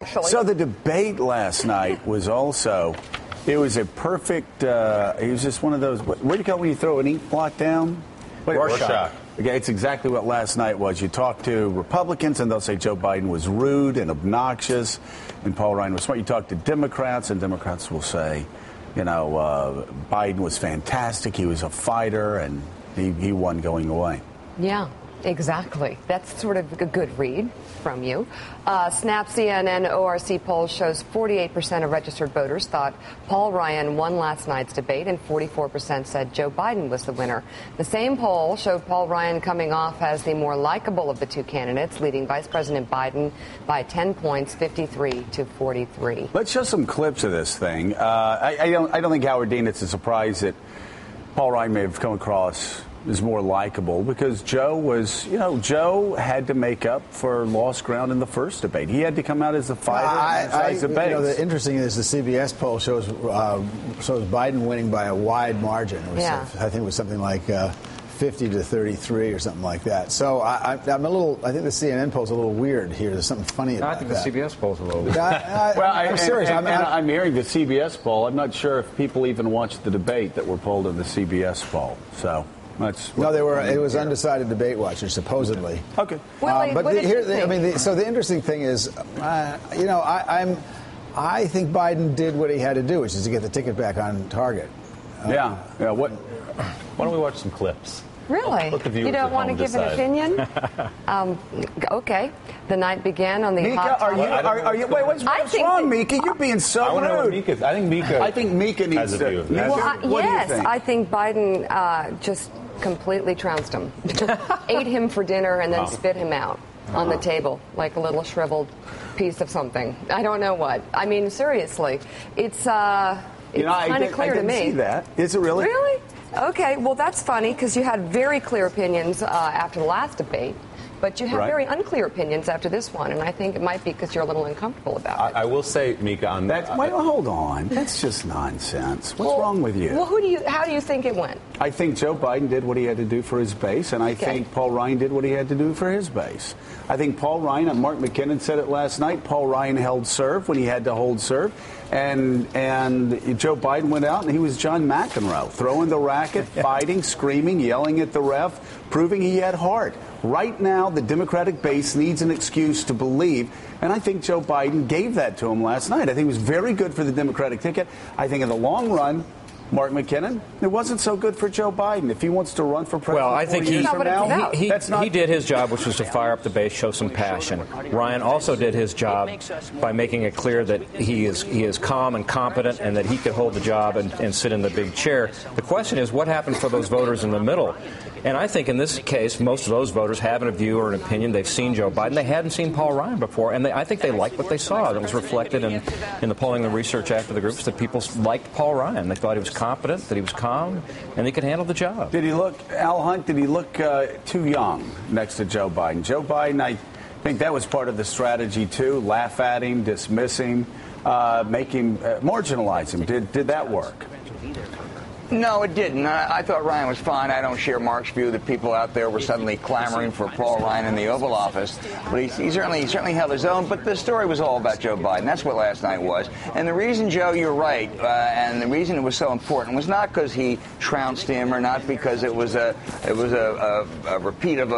actually. So the debate last night was also, it was a perfect, it was just one of those, where do you go when you throw an ink blot down? Rorschach. Okay, it's exactly what last night was. You talk to Republicans, and they'll say Joe Biden was rude and obnoxious, and Paul Ryan was smart. You talk to Democrats, and Democrats will say, Biden was fantastic. He was a fighter, and he won going away. Yeah, exactly. That's sort of a good read from you. Snap CNN ORC poll shows 48% of registered voters thought Paul Ryan won last night's debate, and 44% said Joe Biden was the winner. The same poll showed Paul Ryan coming off as the more likable of the two candidates, leading Vice President Biden by 10 points, 53-43. Let's show some clips of this thing. I don't think, Howard Dean, it's a surprise that Paul Ryan may have come across is more likable, because Joe had to make up for lost ground in the first debate. He had to come out as the fighter in the debate. The interesting is the CBS poll shows Biden winning by a wide margin. I think it was something like 50-33 or something like that. So I'm a little. I think the CNN poll's a little weird here. There's something funny about that. I think the CBS poll's a little weird. I'm serious. I'm hearing the CBS poll. I'm not sure if people even watched the debate that were polled in the CBS poll. So. No, it was undecided debate watchers, supposedly. Okay. So the interesting thing is, I think Biden did what he had to do, which is to get the ticket back on target. Yeah. Why don't we watch some clips? Really? You don't want to give an opinion? Okay. The night began on the Mika, hot topic. what's wrong, Mika? You're being so rude. I think Mika needs to. Yes, I think Biden just completely trounced him. Ate him for dinner and then spit him out on the table like a little shriveled piece of something. I don't know what. I mean, seriously. It's kind of clear to me. I didn't see that. Is it really? Really? Okay, well, that's funny, because you had very clear opinions after the last debate, but you have very unclear opinions after this one, and I think it might be because you're a little uncomfortable about it. I will say, Mika, on that. Wait, hold on. That's just nonsense. What's wrong with you? Well, how do you think it went? I think Joe Biden did what he had to do for his base, and I think Paul Ryan did what he had to do for his base. I think Paul Ryan, and Mark McKinnon said it last night, Paul Ryan held serve when he had to hold serve. And Joe Biden went out and he was John McEnroe, throwing the racket, fighting, screaming, yelling at the ref, proving he had heart. Right now, the Democratic base needs an excuse to believe, and I think Joe Biden gave that to him last night. I think it was very good for the Democratic ticket. I think in the long run, Mark McKinnon, it wasn't so good for Joe Biden. If he wants to run for president, I think he did his job, which was to fire up the base, show some passion. Ryan also did his job by making it clear that he is calm and competent, and that he could hold the job and sit in the big chair. The question is, what happened for those voters in the middle? And I think in this case, most of those voters have a view or an opinion. They've seen Joe Biden. They hadn't seen Paul Ryan before, and I think they liked what they saw. That was reflected in the polling and research after the groups, that people liked Paul Ryan. They thought he was competent, that he was calm, and he could handle the job. Did he look, Al Hunt, too young next to Joe Biden? Joe Biden, I think that was part of the strategy, too. Laugh at him, dismiss him, make him, marginalize him. Did that work? No, it didn't. I thought Ryan was fine. I don't share Mark's view that people out there were suddenly clamoring for Paul Ryan in the Oval Office. But he certainly held his own. But the story was all about Joe Biden. That's what last night was. And the reason, Joe, you're right, and the reason it was so important was not because he trounced him, or not because it was a repeat of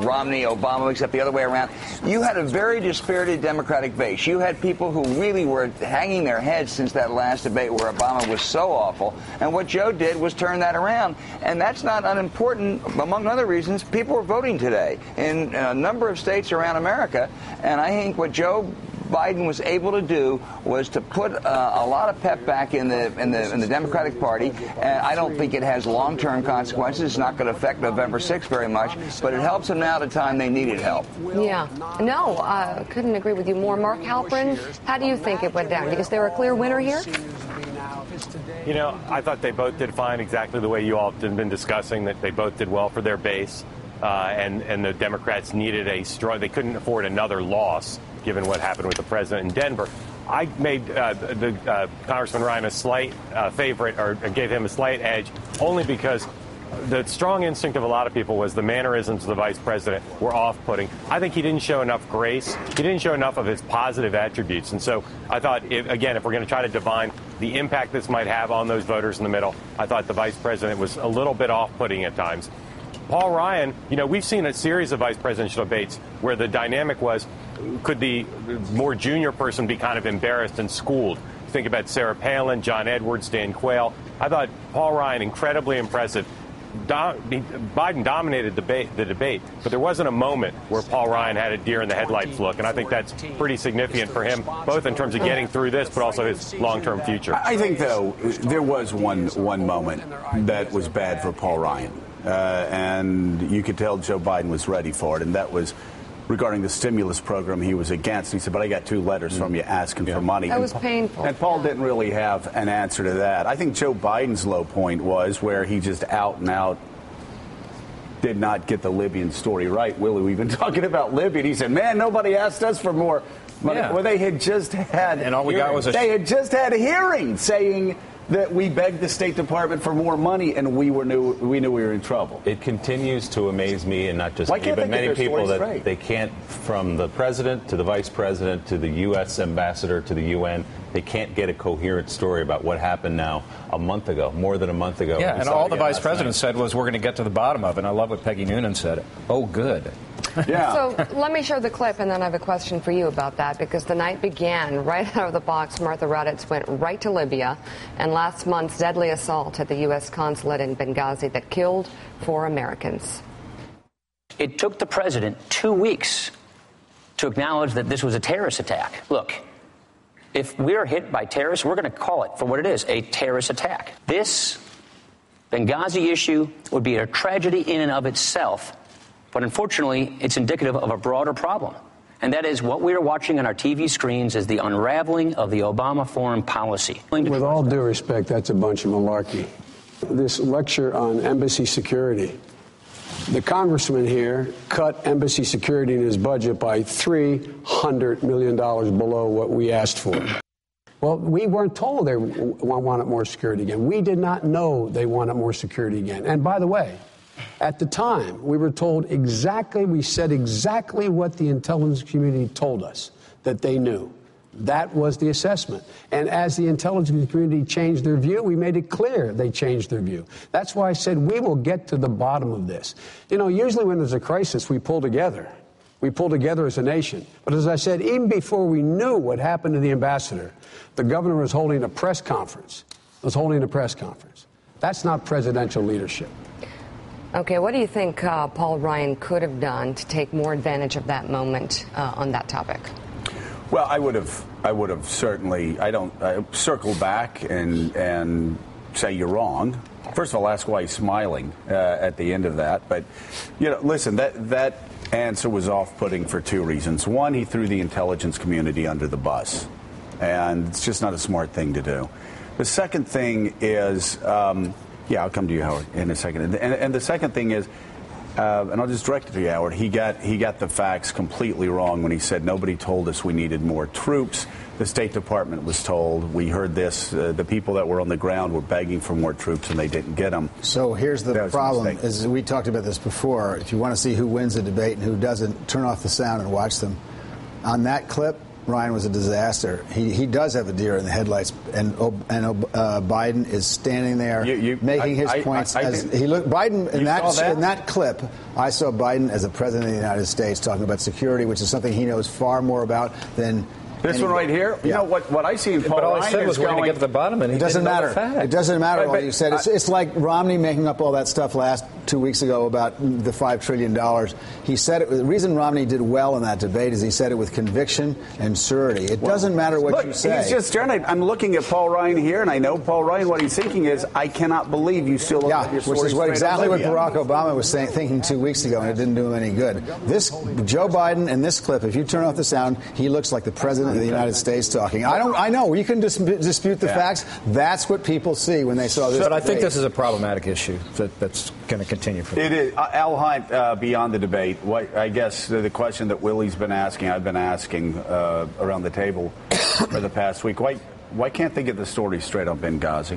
Romney, Obama, except the other way around. You had a very dispirited Democratic base. You had people who really were hanging their heads since that last debate where Obama was so awful. And what Joe did was turn that around, and that's not unimportant. Among other reasons, people were voting today in a number of states around America, and I think what Joe Biden was able to do was to put a lot of pep back in the Democratic Party. And I don't think it has long-term consequences. It's not going to affect November 6th very much, but it helps them now at a time they needed help. Yeah. No, couldn't agree with you more. Mark Halperin, how do you think it went down? Is there a clear winner here? I thought they both did fine, exactly the way you all have been discussing, that they both did well for their base. And the Democrats needed they couldn't afford another loss, given what happened with the president in Denver. I made Congressman Ryan a slight favorite, or gave him a slight edge, only because the strong instinct of a lot of people was the mannerisms of the vice president were off-putting. I think he didn't show enough grace. He didn't show enough of his positive attributes. And so I thought, if we're going to try to divine the impact this might have on those voters in the middle, I thought the vice president was a little bit off-putting at times. Paul Ryan, we've seen a series of vice presidential debates where the dynamic was, could the more junior person be kind of embarrassed and schooled? Think about Sarah Palin, John Edwards, Dan Quayle. I thought Paul Ryan, incredibly impressive. Biden dominated the debate, but there wasn't a moment where Paul Ryan had a deer in the headlights look, and I think that's pretty significant for him, both in terms of getting through this, but also his long-term future. I think, though, there was one moment that was bad for Paul Ryan, and you could tell Joe Biden was ready for it, and that was regarding the stimulus program he was against. He said, but I got 2 letters from you asking for money. That was painful. And Paul didn't really have an answer to that. I think Joe Biden's low point was where he just out and out did not get the Libyan story right. Willie, we've been talking about Libya. He said, man, nobody asked us for more money. Yeah. Well, they had just had and all we got was they had just had a hearing saying that we begged the State Department for more money, and we knew we were in trouble. It continues to amaze me, and not just me, but many people that they can't, from the president to the vice president to the U.S. ambassador to the UN, they can't get a coherent story about what happened now more than a month ago. Yeah, and all the vice president said was, we're going to get to the bottom of it. And I love what Peggy Noonan said. Oh, good. Yeah. So let me show the clip, and then I have a question for you about that, because the night began right out of the box. Martha Raddatz went right to Libya, and last month's deadly assault at the U.S. consulate in Benghazi that killed 4 Americans. It took the president 2 weeks to acknowledge that this was a terrorist attack. Look, if we're hit by terrorists, we're going to call it for what it is, a terrorist attack. This Benghazi issue would be a tragedy in and of itself, but unfortunately, it's indicative of a broader problem. And that is what we are watching on our TV screens is the unraveling of the Obama foreign policy. With all due respect, that's a bunch of malarkey. This lecture on embassy security. The congressman here cut embassy security in his budget by $300 million below what we asked for. Well, we weren't told they wanted more security again. We did not know they wanted more security again. And by the way, at the time, we were told we said exactly what the intelligence community told us that they knew. That was the assessment. And as the intelligence community changed their view, we made it clear they changed their view. That's why I said we will get to the bottom of this. Usually when there's a crisis, we pull together. We pull together as a nation. But as I said, even before we knew what happened to the ambassador, the governor was holding a press conference. That's not presidential leadership. Okay, what do you think Paul Ryan could have done to take more advantage of that moment on that topic? Well, I would have certainly. I circle back and say you're wrong. First of all, ask why he's smiling at the end of that. But listen, that answer was off-putting for 2 reasons. One, he threw the intelligence community under the bus, and it's just not a smart thing to do. The second thing is, I'll come to you, Howard, in a second. And the second thing is. And I'll just direct it to you, Howard. He got the facts completely wrong when he said nobody told us we needed more troops. The State Department was told. We heard this. The people that were on the ground were begging for more troops, and they didn't get them. So here's the problem. Is we talked about this before. If you want to see who wins the debate and who doesn't, turn off the sound and watch them. On that clip, Ryan was a disaster. He does have a deer in the headlights, and Biden is standing there making his points. Biden in that clip. I saw Biden as a president of the United States talking about security, which is something he knows far more about than. This one right here? Yeah. What I see in Paul Ryan all he said was we're going to get to the bottom, and it doesn't matter. It doesn't matter what you said. It's like Romney making up all that stuff 2 weeks ago about the $5 trillion. He said it. The reason Romney did well in that debate is he said it with conviction and surety. It doesn't matter what you say. He's just trying to. I'm looking at Paul Ryan here, and I know Paul Ryan. What he's thinking is, I cannot believe you still. Which is exactly what Barack Obama was thinking 2 weeks ago, and it didn't do him any good. This Joe Biden in this clip, if you turn off the sound, he looks like the president of the United States talking. I know. You can dispute the facts. That's what people see when they saw this. But I think this is a problematic issue that's going to continue. It is. Al Hunt, beyond the debate, I guess the question that Willie's been asking, I've been asking around the table for the past week. Why can't they get the story straight on Benghazi?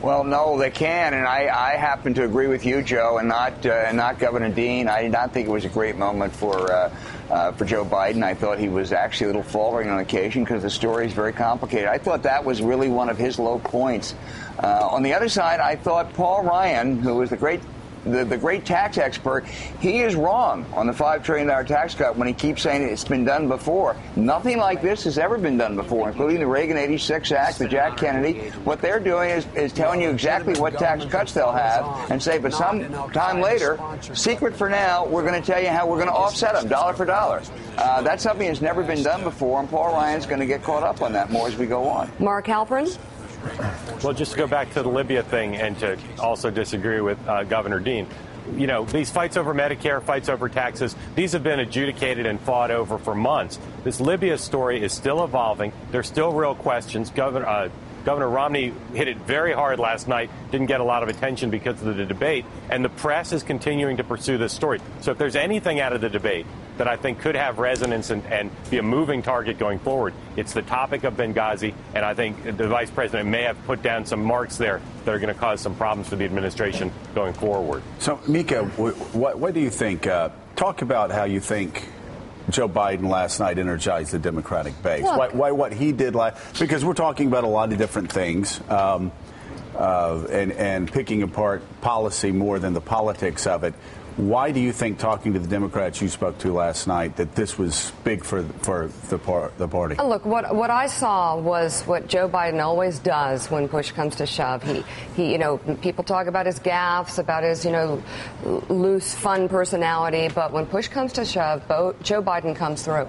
Well, no, they can, and I happen to agree with you, Joe, and not Governor Dean. I did not think it was a great moment for Joe Biden. I thought he was actually a little faltering on occasion because the story is very complicated. I thought that was really one of his low points. On the other side, I thought Paul Ryan, who was the great tax expert, he is wrong on the $5 trillion tax cut when he keeps saying it's been done before. Nothing like this has ever been done before, including the Reagan 86 Act, the Jack Kennedy. What they're doing is telling you exactly what tax cuts they'll have and say, but some time later, secret for now, we're going to tell you how we're going to offset them, dollar for dollar. That's something that's never been done before, and Paul Ryan's going to get caught up on that more as we go on. Mark Halperin? Well, just to go back to the Libya thing and to also disagree with Governor Dean, you know, these fights over Medicare, fights over taxes, these have been adjudicated and fought over for months. This Libya story is still evolving. There's still real questions. Governor Romney hit it very hard last night, didn't get a lot of attention because of the debate, and the press is continuing to pursue this story. So if there's anything out of the debate that I think could have resonance and be a moving target going forward, it's the topic of Benghazi, and I think the vice president may have put down some marks there that are going to cause some problems for the administration going forward. So, Mika, what do you think? Talk about how you think Joe Biden last night energized the Democratic base. Why what he did because we're talking about a lot of different things and picking apart policy more than the politics of it. Why do you think, talking to the Democrats you spoke to last night, that this was big for the party? Look, what I saw was what Joe Biden always does when push comes to shove. He you know, people talk about his gaffes, about his, you know, loose, fun personality, but when push comes to shove, Joe Biden comes through.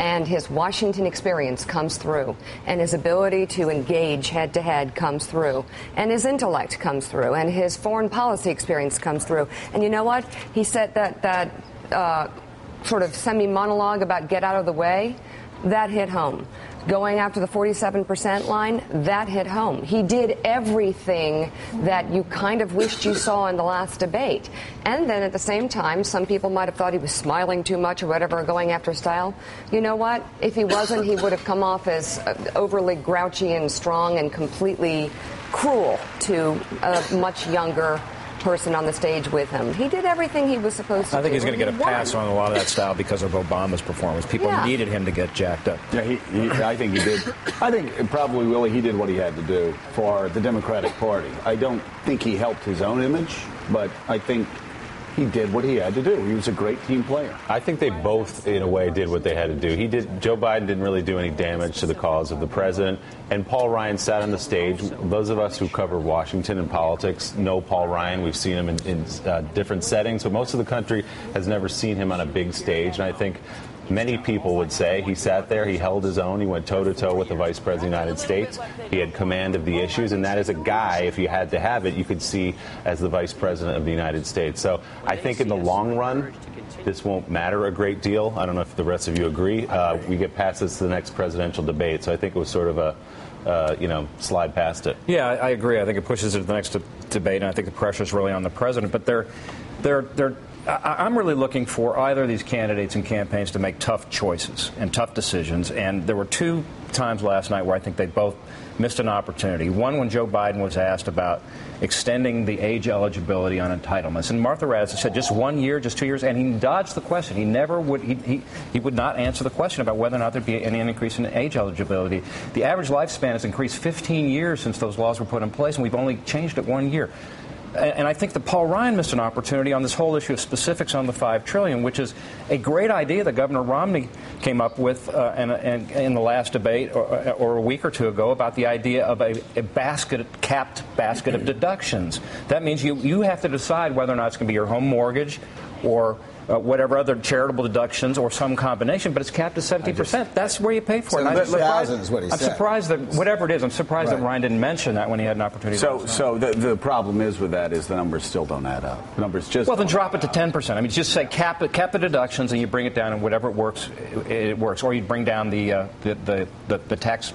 And his Washington experience comes through, and his ability to engage head-to-head comes through, and his intellect comes through, and his foreign policy experience comes through. And you know what? He said that sort of semi-monologue about get out of the way, that hit home. Going after the 47% line, that hit home. He did everything that you kind of wished you saw in the last debate. And then at the same time, some people might have thought he was smiling too much or whatever, going after style. You know what? If he wasn't, he would have come off as overly grouchy and strong and completely cruel to a much younger person on the stage with him. He did everything he was supposed to do. I think he's going to get a pass on a lot of that style because of Obama's performance. People needed him to get jacked up. Yeah, I think he did. I think probably, Willie, he did what he had to do for the Democratic Party. I don't think he helped his own image, but I think he did what he had to do. He was a great team player. I think they both, in a way, did what they had to do. Joe Biden didn't really do any damage to the cause of the president, and Paul Ryan sat on the stage. Those of us who cover Washington and politics know Paul Ryan. We've seen him in different settings, but most of the country has never seen him on a big stage, and I think many people would say he sat there, he held his own, he went toe-to-toe with the Vice President of the United States. He had command of the issues, and that is a guy, if you had to have it, you could see as the Vice President of the United States. So I think in the long run, this won't matter a great deal. I don't know if the rest of you agree. We get past this to the next presidential debate, so I think it was sort of a slide past it. Yeah, I agree. I think it pushes it to the next debate, and I think the pressure is really on the president. But I'm really looking for either of these candidates and campaigns to make tough choices and tough decisions. And there were two times last night where I think they both missed an opportunity. One, when Joe Biden was asked about extending the age eligibility on entitlements. And Martha Raddatz said just 1 year, just 2 years, and he dodged the question. He never would. He would not answer the question about whether or not there'd be any increase in age eligibility. The average lifespan has increased 15 years since those laws were put in place, and we've only changed it 1 year. And I think that Paul Ryan missed an opportunity on this whole issue of specifics on the $5 trillion, which is a great idea that Governor Romney came up with in the last debate or a week or two ago about the idea of a capped basket of deductions. That means you have to decide whether or not it's going to be your home mortgage or whatever other charitable deductions or some combination, but it's capped at 70%. That's where you pay for it. I'm surprised that whatever it is, I'm surprised that Ryan didn't mention that when he had an opportunity. So the problem is with that is the numbers still don't add up. The numbers just then drop it to 10%. I mean, just say cap the deductions and you bring it down, and whatever it works, or you bring down the tax.